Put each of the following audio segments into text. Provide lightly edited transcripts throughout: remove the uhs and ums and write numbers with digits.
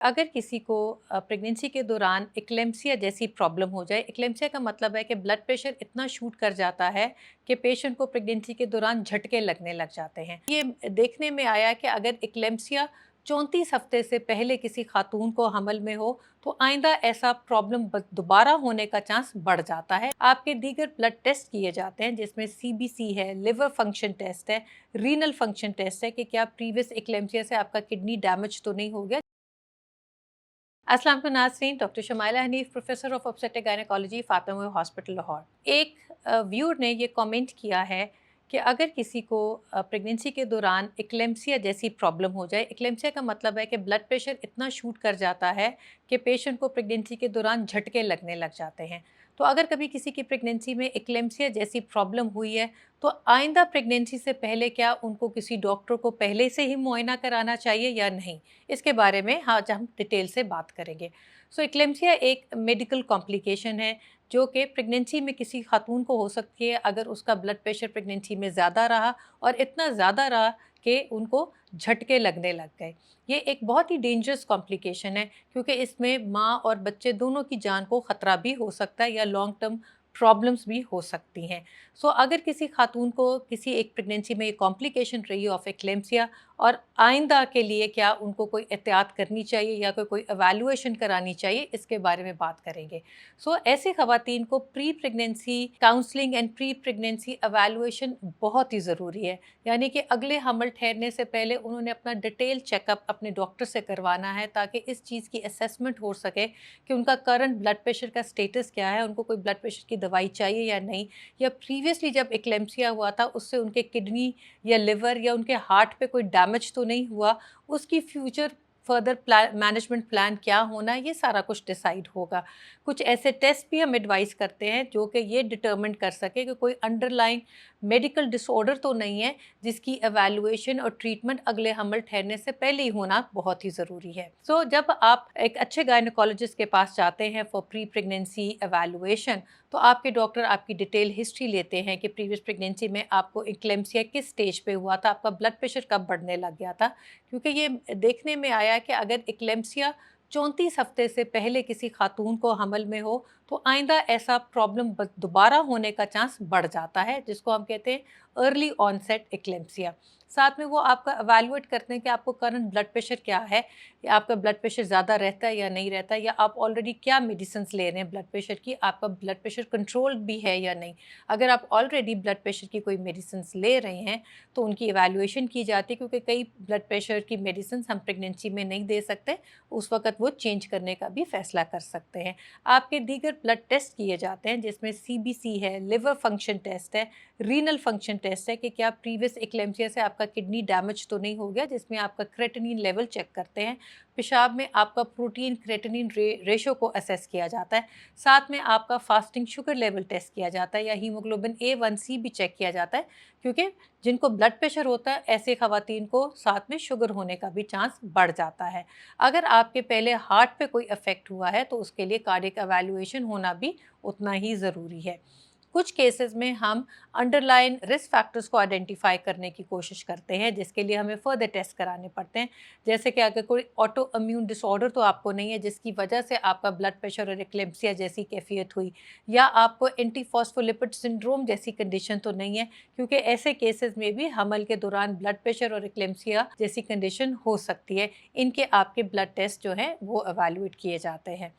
अगर किसी को प्रेगनेंसी के दौरान एक्लेम्सिया जैसी प्रॉब्लम हो जाए। एक्लेम्सिया का मतलब है कि ब्लड प्रेशर इतना शूट कर जाता है कि पेशेंट को प्रेगनेंसी के दौरान झटके लगने लग जाते हैं। ये देखने में आया कि अगर एक्लेम्सिया 34 हफ्ते से पहले किसी खातून को हमल में हो तो आइंदा ऐसा प्रॉब्लम दोबारा होने का चांस बढ़ जाता है। आपके दीगर ब्लड टेस्ट किए जाते हैं जिसमें सीबीसी है, लिवर फंक्शन टेस्ट है, रीनल फंक्शन टेस्ट है कि क्या प्रीवियस एक्लेम्सिया से आपका किडनी डैमेज तो नहीं हो गया। अस्सलाम वालेकुम नाज़रीन, doctor Shamaila Hanif, professor of obstetric gynaecology, Fatima hospital Lahore. एक व्यूअर ने ये कमेंट किया है कि अगर किसी को प्रेगनेंसी के दौरान एक्लेम्सिया जैसी प्रॉब्लम हो जाए। एक्लेम्सिया का मतलब है कि ब्लड प्रेशर इतना शूट कर जाता है कि पेशेंट को प्रेगनेंसी के दौरान झटके लगने लग जाते हैं। तो अगर कभी किसी की प्रेगनेंसी में एक्लेम्सिया जैसी प्रॉब्लम हुई है तो आइंदा प्रेगनेंसी से पहले क्या उनको किसी डॉक्टर को पहले से ही मुआयना कराना चाहिए या नहीं, इसके बारे में आज हम डिटेल से बात करेंगे। सो एक्लेम्सिया एक मेडिकल कॉम्प्लिकेशन है जो कि प्रेगनेंसी में किसी खातून को हो सकती है अगर उसका ब्लड प्रेशर प्रेगनेंसी में ज़्यादा रहा और इतना ज़्यादा रहा कि उनको झटके लगने लग गए। ये एक बहुत ही डेंजरस कॉम्प्लिकेशन है क्योंकि इसमें माँ और बच्चे दोनों की जान को ख़तरा भी हो सकता है या लॉन्ग टर्म प्रॉब्लम्स भी हो सकती हैं। सो अगर किसी खातून को किसी एक प्रेगनेंसी में ये कॉम्प्लिकेशन रही ऑफ एक्लेम्सिया और आइंदा के लिए क्या उनको कोई एहतियात करनी चाहिए या कोई एवेलुएशन करानी चाहिए, इसके बारे में बात करेंगे। सो ऐसी खवातीन को pre pregnancy counselling and pre pregnancy evaluation बहुत ही ज़रूरी है। यानी कि अगले हमल ठहरने से पहले उन्होंने अपना डिटेल चेकअप अपने डॉक्टर से करवाना है ताकि इस चीज़ की असेसमेंट हो सके कि उनका करंट ब्लड प्रेशर का स्टेटस क्या है, उनको कोई ब्लड प्रेशर की दवाई चाहिए या नहीं, या प्रीवियसली जब एक्लेम्सिया हुआ था उससे उनके किडनी या लिवर या उनके हार्ट पे कोई डैमेज तो नहीं हुआ, उसकी फ्यूचर फर्दर मैनेजमेंट प्लान क्या होना, ये सारा कुछ डिसाइड होगा। कुछ ऐसे टेस्ट भी हम एडवाइस करते हैं जो कि ये डिटर्मिन कर सके कि कोई अंडरलाइन मेडिकल डिसऑर्डर तो नहीं है जिसकी एवेलुएशन और ट्रीटमेंट अगले हमल ठहरने से पहले ही होना बहुत ही ज़रूरी है। सो जब आप एक अच्छे गायनेकोलॉजिस्ट के पास जाते हैं फॉर प्री प्रेगनेंसी एवेलुएशन तो आपके डॉक्टर आपकी डिटेल हिस्ट्री लेते हैं कि प्रीवियस प्रेगनेंसी में आपको एक्लेम्सिया किस स्टेज पे हुआ था, आपका ब्लड प्रेशर कब बढ़ने लग गया था। क्योंकि ये देखने में आया कि अगर एक्लेम्सिया 34 हफ्ते से पहले किसी खातून को हमल में हो तो आइंदा ऐसा प्रॉब्लम दोबारा होने का चांस बढ़ जाता है जिसको हम कहते हैं अर्ली ऑनसेट एक्लेम्सिया। साथ में वो आपका एवेलुएट करते हैं कि आपको करंट ब्लड प्रेशर क्या है, या आपका ब्लड प्रेशर ज़्यादा रहता है या नहीं रहता, या आप ऑलरेडी क्या मेडिसिन ले रहे हैं ब्लड प्रेशर की, आपका ब्लड प्रेशर कंट्रोल भी है या नहीं। अगर आप ऑलरेडी ब्लड प्रेशर की कोई मेडिसिन ले रहे हैं तो उनकी एवेलुएशन की जाती है क्योंकि कई ब्लड प्रेशर की मेडिसिन हम प्रेगनेंसी में नहीं दे सकते, उस वक्त वो चेंज करने का भी फैसला कर सकते हैं। आपके दीगर ब्लड टेस्ट किए जाते हैं जिसमें सीबीसी है, लिवर फंक्शन टेस्ट है, रीनल फंक्शन टेस्ट है कि क्या प्रीवियस एक्लेम्सिया से आपका किडनी डैमेज तो नहीं हो गया, जिसमें आपका क्रेटिनिन लेवल चेक करते हैं। पेशाब में आपका प्रोटीन क्रेटिनिन रेशो को असेस किया जाता है। साथ में आपका फास्टिंग शुगर लेवल टेस्ट किया जाता है या हीमोग्लोबिन A1C भी चेक किया जाता है क्योंकि जिनको ब्लड प्रेशर होता है ऐसे खवातीन को साथ में शुगर होने का भी चांस बढ़ जाता है। अगर आपके पहले हार्ट पे कोई इफेक्ट हुआ है तो उसके लिए कार्डियक एवेलुएशन होना भी उतना ही ज़रूरी है। कुछ केसेस में हम अंडरलाइन रिस्क फैक्टर्स को आइडेंटिफाई करने की कोशिश करते हैं जिसके लिए हमें फर्दर टेस्ट कराने पड़ते हैं। जैसे कि अगर कोई ऑटो इम्यून डिसऑर्डर तो आपको नहीं है जिसकी वजह से आपका ब्लड प्रेशर और एक्लेम्सिया जैसी कैफियत हुई, या आपको एंटीफॉस्फोलिपिड सिंड्रोम जैसी कंडीशन तो नहीं है, क्योंकि ऐसे केसेस में भी हमल के दौरान ब्लड प्रेशर और एक्लेम्सिया जैसी कंडीशन हो सकती है। इनके आपके ब्लड टेस्ट जो हैं वो एवेलुएट किए जाते हैं।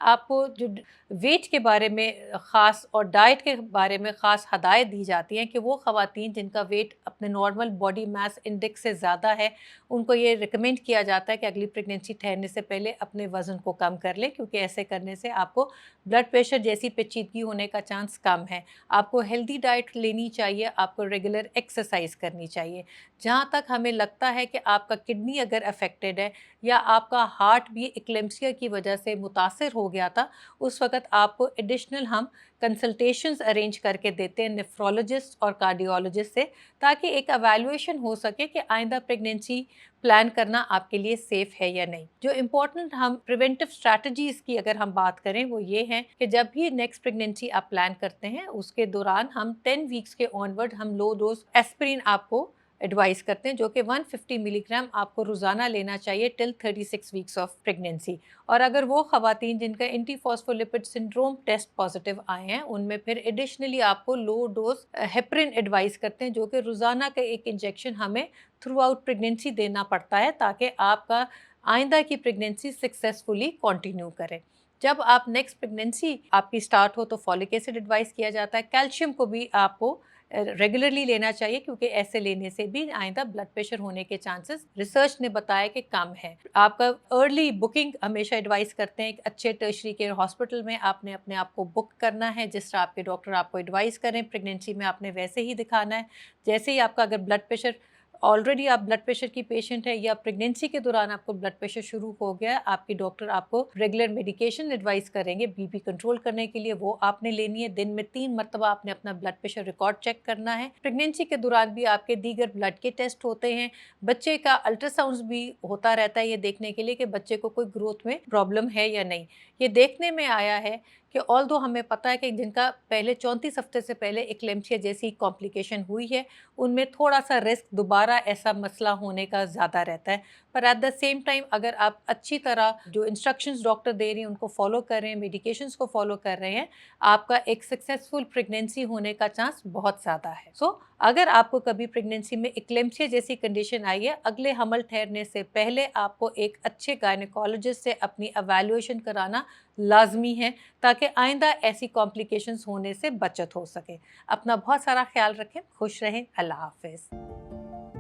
आपको जो वेट के बारे में ख़ास और डाइट के बारे में ख़ास हदायत दी जाती हैं कि वो ख़वातीन जिनका वेट अपने नॉर्मल बॉडी मास इंडेक्स से ज़्यादा है उनको ये रिकमेंड किया जाता है कि अगली प्रेगनेंसी ठहरने से पहले अपने वज़न को कम कर लें, क्योंकि ऐसे करने से आपको ब्लड प्रेशर जैसी पेचीदगी होने का चांस कम है। आपको हेल्दी डाइट लेनी चाहिए, आपको रेगुलर एक्सरसाइज करनी चाहिए। जहाँ तक हमें लगता है कि आपका किडनी अगर अफेक्टेड है या आपका हार्ट भी एक्लेम्सिया की वजह से मुतासर हो गया था, उस वक़्त आपको एडिशनल हम कंसल्टेशंस अरेंज करके देते हैं नेफ्रोलॉजिस्ट और कार्डियोलॉजिस्ट से, ताकि एक एवेलुएशन हो सके कि आइंदा प्रेगनेंसी प्लान करना आपके लिए सेफ़ है या नहीं। जो इम्पोर्टेंट हम प्रिवेंटिव स्ट्रैटेजीज़ की अगर हम बात करें वो ये हैं कि जब भी नेक्स्ट प्रेगनेंसी आप प्लान करते हैं उसके दौरान हम 10 वीक्स के ऑनवर्ड हम लो डोज एस्पिरिन आपको एडवाइस करते हैं, जो कि 150 मिलीग्राम आपको रोज़ाना लेना चाहिए टिल 36 वीक्स ऑफ प्रेगनेंसी। और अगर वो ख़वातीन जिनका एंटीफॉस्फोलिपिड सिंड्रोम टेस्ट पॉजिटिव आए हैं, उनमें फिर एडिशनली आपको लो डोज हेपरिन एडवाइस करते हैं, जो कि रोज़ाना का एक इंजेक्शन हमें थ्रू आउट प्रेगनेंसी देना पड़ता है, ताकि आपका आइंदा की प्रेगनेंसी सक्सेसफुली कंटिन्यू करे। जब आप नेक्स्ट प्रेगनेंसी आपकी स्टार्ट हो तो फॉलिक एसिड एडवाइस किया जाता है। कैल्शियम को भी आपको रेगुलरली लेना चाहिए, क्योंकि ऐसे लेने से भी आइंदा ब्लड प्रेशर होने के चांसेस रिसर्च ने बताया कि कम है। आपका अर्ली बुकिंग हमेशा एडवाइस करते हैं, एक अच्छे टर्शरी केयर हॉस्पिटल में आपने अपने आप को बुक करना है, जिस तरह आपके डॉक्टर आपको एडवाइस करें। प्रेगनेंसी में आपने वैसे ही दिखाना है। जैसे ही आपका अगर ब्लड प्रेशर ऑलरेडी आप ब्लड प्रेशर की पेशेंट है या प्रेगनेंसी के दौरान आपको ब्लड प्रेशर शुरू हो गया, आपकी डॉक्टर आपको रेगुलर मेडिकेशन एडवाइस करेंगे बीपी कंट्रोल करने के लिए, वो आपने लेनी है। दिन में 3 मरतबा आपने अपना ब्लड प्रेशर रिकॉर्ड चेक करना है। प्रेगनेंसी के दौरान भी आपके दीगर ब्लड के टेस्ट होते हैं। बच्चे का अल्ट्रासाउंड भी होता रहता है, ये देखने के लिए कि बच्चे को कोई ग्रोथ में प्रॉब्लम है या नहीं। ये देखने में आया है कि ऑल्दो हमें पता है कि जिनका पहले 34 हफ्ते से पहले एक्लेम्पसिया जैसी कॉम्प्लिकेशन हुई है, उनमें थोड़ा सा रिस्क दोबारा ऐसा मसला होने का ज़्यादा रहता है। पर एट द सेम टाइम अगर आप अच्छी तरह जो इंस्ट्रक्शंस डॉक्टर दे रही हैं उनको फॉलो कर रहे हैं, मेडिकेशंस को फॉलो कर रहे हैं, आपका एक सक्सेसफुल प्रेगनेंसी होने का चांस बहुत ज़्यादा है। सो अगर आपको कभी प्रेगनेंसी में एक्लेम्पसिया जैसी कंडीशन आई है, अगले हमल ठहरने से पहले आपको एक अच्छे गायनेकोलॉजिस्ट से अपनी एवेल्युएशन कराना लाजमी है, ताकि आइंदा ऐसी कॉम्प्लिकेशंस होने से बचत हो सके। अपना बहुत सारा ख्याल रखें, खुश रहें। अल्लाह हाफिज़।